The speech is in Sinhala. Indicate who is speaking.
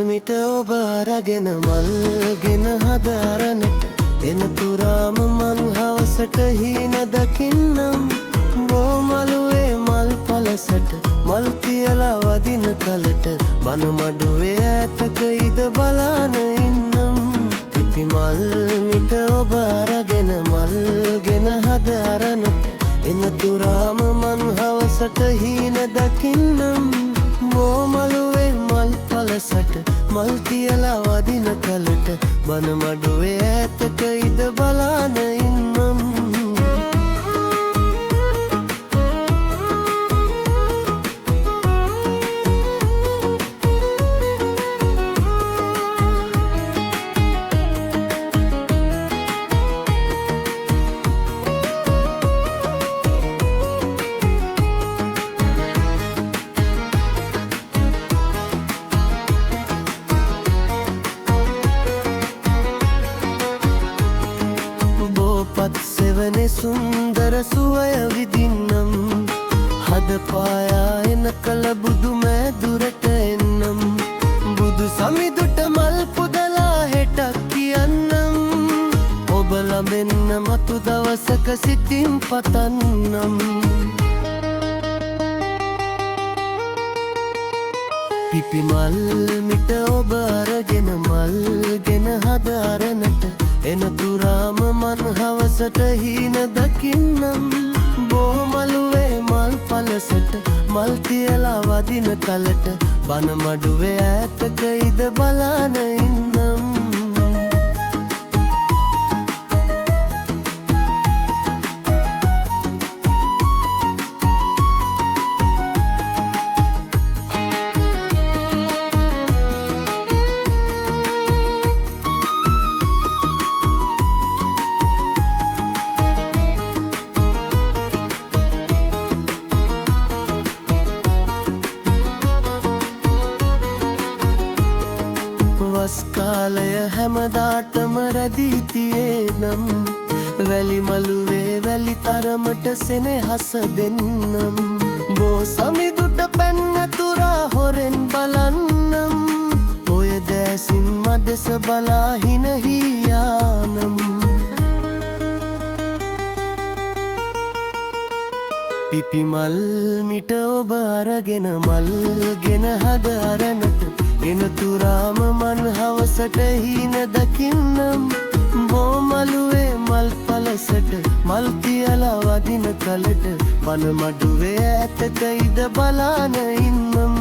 Speaker 1: මිට ඔබ අරගෙන මල්ගෙන හදාරනට එන තුරාම මං හවසට හීන දකින්නම් බෝමළුවේ මල් පලසට මල් තියලා වදින කලට බන මඩුවේ ඈතක ඉද බලාන ඉන්නම් පිපි මල් මිට ඔබ අරගෙන මල්ගෙන හදාරනට එන තුරාම මං හවසට හීන දකින්නම් බෝමළුවේ මල් පලසට මල් තියලා වදින කලට බන මඩුවේ ඈතක ඉද බලාන ඉන්නම් සෙවනේ සුන්දර සුවය විදින්නම් හද පායා එන කල බුදු මෑදුරට එන්නම් බුදු සමිඳුට මල් පුදලා හෙටක් කියන්නම් ඔබ ළඹෙන්න මතු දවසක සිතින් පතන්නම් පිපි මල් මිට ඔබ අරගෙන මල්ගෙන හදාරනට එන තුරාම මන් හවසට හීන දකින්නම් බෝමළුවේ මල් පලසට මල් තියලා වදින කලට බන මඩුවේ ඈතක ඉද බලාන ඉන්නම් කාලය හැමදාටම රැඳී තියෙනම් වැලි මළුවේ වැලි තරමට සෙනෙහස දෙන්නම් බෝ සමිඳුට පැන්න තුරා හොරෙන් බලන්නම් ඔය දැසින් මදෙස බලා හිනහියානම් පිපි මල් මිට ඔබ අරගෙන මල්ගෙන හදාරනට එන තුරාම මන් හවසට හීන දකින්නම් බෝමළුවේ මල් පලසට මල් තියලා වදින කලට බන මඩුවේ ඈතක ඉද බලාන ඉන්නම්